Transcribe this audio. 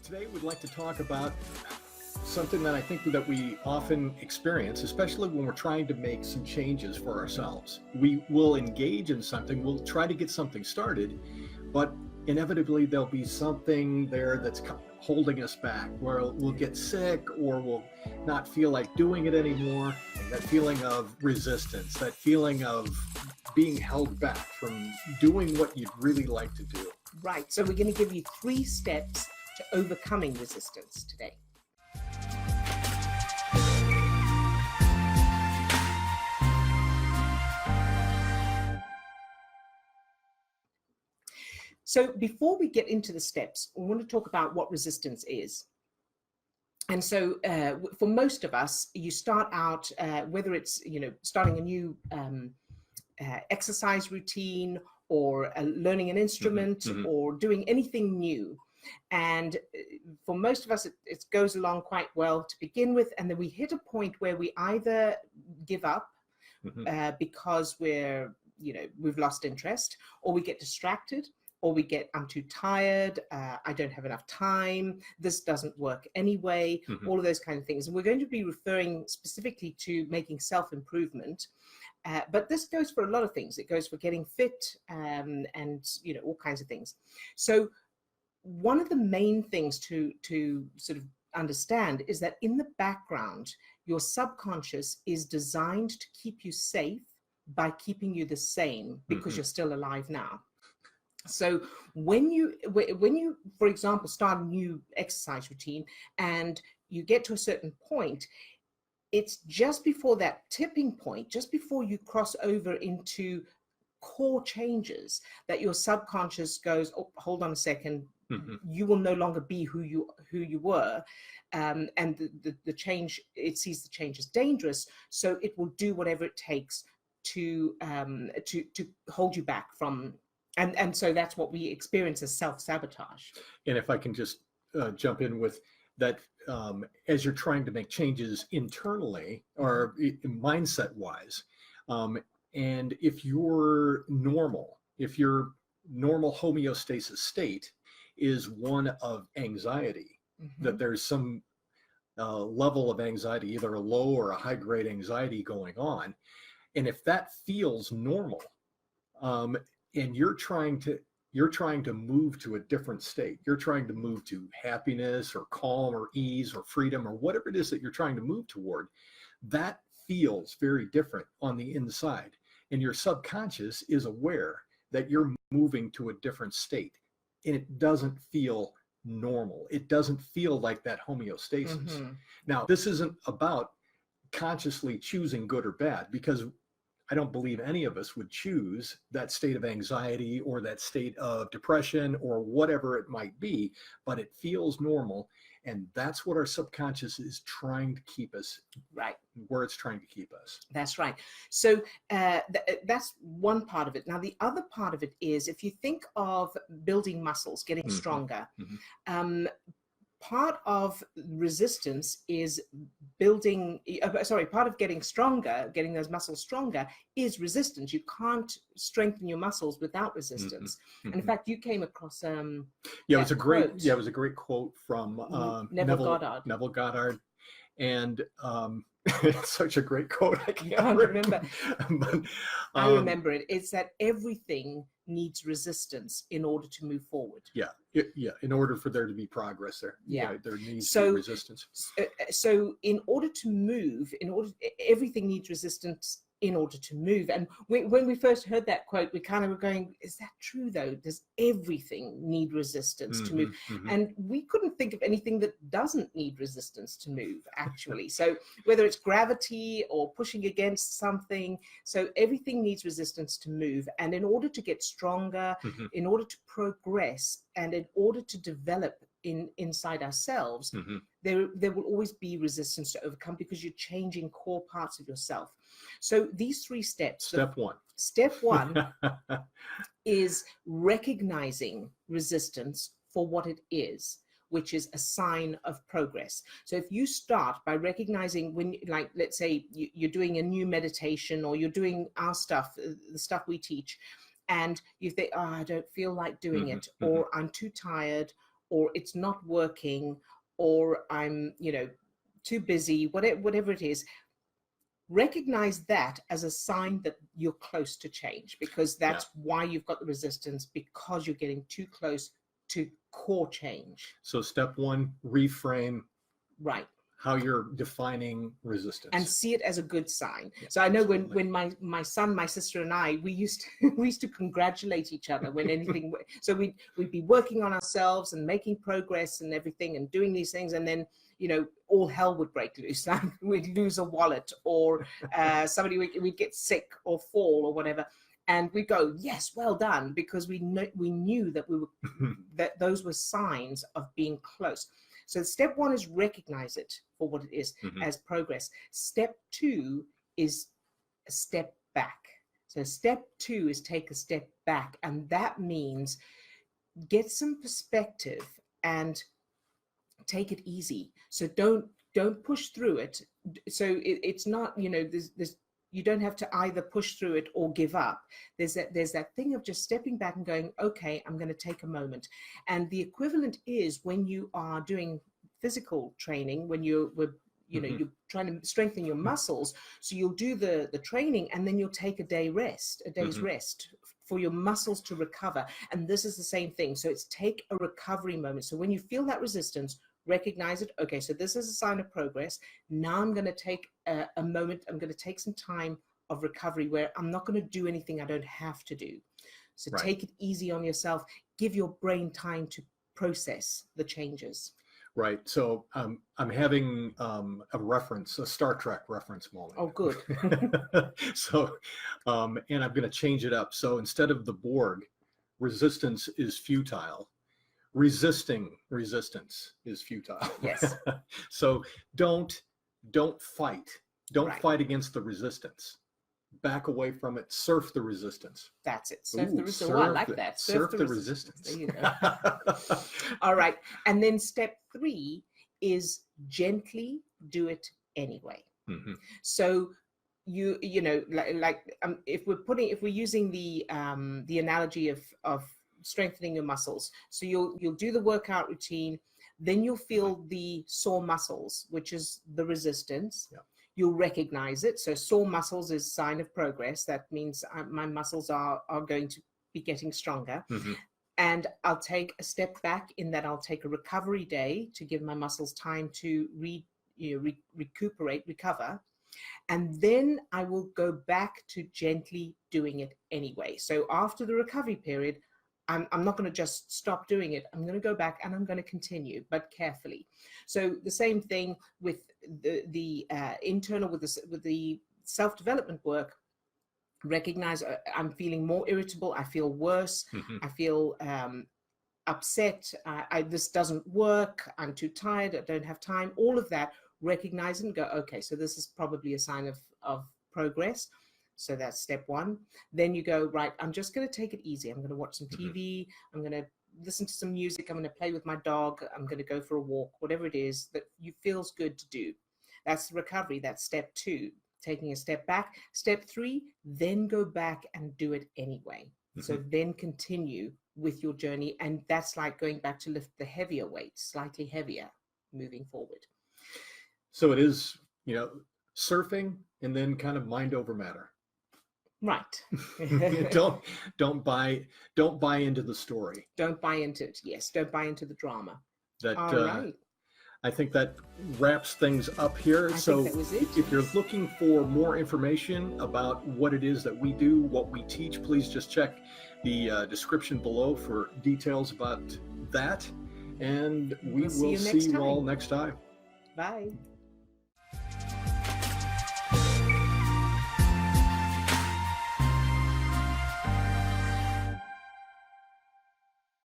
Today we'd like to talk about something that I think that we often experience, especially when we're trying to make some changes for ourselves. We will engage in something, we'll try to get something started, but inevitably there'll be something there that's holding us back, where we'll get sick or we'll not feel like doing it anymore. That feeling of resistance, that feeling of being held back from doing what you'd really like to do. Right, so we're going to give you 3 steps to overcoming resistance today. So before we get into the steps, we want to talk about what resistance is. And so for most of us, you start out, whether it's, starting a new exercise routine or learning an instrument or doing anything new. And for most of us, it goes along quite well to begin with. And then we hit a point where we either give up because we've lost interest, or we get distracted, or we get, I'm too tired, I don't have enough time, this doesn't work anyway, all of those kind of things. And we're going to be referring specifically to making self-improvement. But this goes for a lot of things. It goes for getting fit and all kinds of things. So one of the main things to sort of understand is that in the background, your subconscious is designed to keep you safe by keeping you the same because you're still alive now. So when you, for example, start a new exercise routine and you get to a certain point, it's just before that tipping point, just before you cross over into core changes, that your subconscious goes, oh, hold on a second, you will no longer be who you were, and the change, it sees the change as dangerous, so it will do whatever it takes to hold you back from, and so that's what we experience as self-sabotage. And if I can just jump in with that, as you're trying to make changes internally or mindset wise, and if your normal homeostasis state is one of anxiety, that there's some level of anxiety, either a low or a high grade anxiety going on, and if that feels normal, and you're trying to move to a different state, you're trying to move to happiness or calm or ease or freedom or whatever it is that you're trying to move toward, that feels very different on the inside. And your subconscious is aware that you're moving to a different state, and it doesn't feel normal. It doesn't feel like that homeostasis. Now, this isn't about consciously choosing good or bad, because I don't believe any of us would choose that state of anxiety or that state of depression or whatever it might be, but it feels normal. And that's what our subconscious is trying to keep us, right, where it's trying to keep us. That's right. So that's one part of it. Now, the other part of it is, if you think of building muscles, getting stronger, part of resistance is part of getting stronger, getting those muscles stronger, is resistance. You can't strengthen your muscles without resistance. And in fact, you came across it was a great quote from Neville Goddard, and it's such a great quote. I can't remember. But, I remember it. It's that everything needs resistance in order to move forward. In order for there to be progress there. There needs to be resistance. So in order to move, everything needs resistance in order to move. And when we first heard that quote, we kind of were going, is that true though? Does everything need resistance to move? And we couldn't think of anything that doesn't need resistance to move, actually. So whether it's gravity or pushing against something, so everything needs resistance to move. And in order to get stronger, in order to progress, and in order to develop inside ourselves, there will always be resistance to overcome, because you're changing core parts of yourself. So these 3 steps. Step one is recognizing resistance for what it is, which is a sign of progress. So if you start by recognizing, when, like, let's say you're doing a new meditation, or you're doing our stuff, the stuff we teach, and you think, oh, I don't feel like doing it, or I'm too tired, or it's not working, or I'm, too busy, whatever it is, recognize that as a sign that you're close to change, because that's why you've got the resistance, because you're getting too close to core change. So step one, reframe. Right. How you're defining resistance. And see it as a good sign. Yeah, so I know when my son, my sister and I, we used to congratulate each other when anything, so we'd be working on ourselves and making progress and everything and doing these things, and then, all hell would break loose. Like we'd lose a wallet, or somebody, we'd get sick or fall or whatever. And we go, yes, well done, because we knew that we were that those were signs of being close. So step one is recognize it for what it is, as progress. Step two is a step back. So step two is take a step back, and that means get some perspective and take it easy. So don't push through it. So it's not, there's you don't have to either push through it or give up. There's that thing of just stepping back and going, okay, I'm going to take a moment. And the equivalent is when you are doing physical training, when you're trying to strengthen your muscles. So you'll do the training, and then you'll take a day's rest for your muscles to recover. And this is the same thing. So it's take a recovery moment. So when you feel that resistance, recognize it. Okay, so this is a sign of progress. Now I'm going to take a moment. I'm going to take some time of recovery where I'm not going to do anything I don't have to do. So take it easy on yourself. Give your brain time to process the changes. Right. So I'm having a Star Trek reference moment. Oh, good. So, and I'm going to change it up. So instead of the Borg, resistance is futile. Resisting resistance is futile. Yes. So don't fight. Don't fight against the resistance. Back away from it. Surf the resistance. That's it. Surf the resistance. Oh, I like that. Surf the resistance. There you go. All right. And then step three is gently do it anyway. So if we're using the analogy of strengthening your muscles. So you'll do the workout routine, then you'll feel the sore muscles, which is the resistance. Yeah. You'll recognize it. So sore muscles is a sign of progress. That means my muscles are going to be getting stronger. And I'll take a step back in that I'll take a recovery day to give my muscles time to recuperate, recover. And then I will go back to gently doing it anyway. So after the recovery period, I'm not going to just stop doing it. I'm going to go back and I'm going to continue, but carefully. So the same thing with the internal, with the self-development work. Recognize I'm feeling more irritable. I feel worse. I feel upset. This doesn't work. I'm too tired. I don't have time. All of that. Recognize and go, okay, so this is probably a sign of progress. So that's step one. Then you go, right, I'm just going to take it easy. I'm going to watch some TV. I'm going to listen to some music. I'm going to play with my dog. I'm going to go for a walk, whatever it is that you feels good to do. That's recovery. That's step two, taking a step back. Step three, then go back and do it anyway. So then continue with your journey. And that's like going back to lift the heavier weights, slightly heavier, moving forward. So it is, surfing and then kind of mind over matter. Right. don't buy into the story. Don't buy into it. Yes. Don't buy into the drama. All right. I think that wraps things up here. So that was it. If you're looking for more information about what it is that we do, what we teach, please just check the description below for details about that. And we will see you all next time. Bye.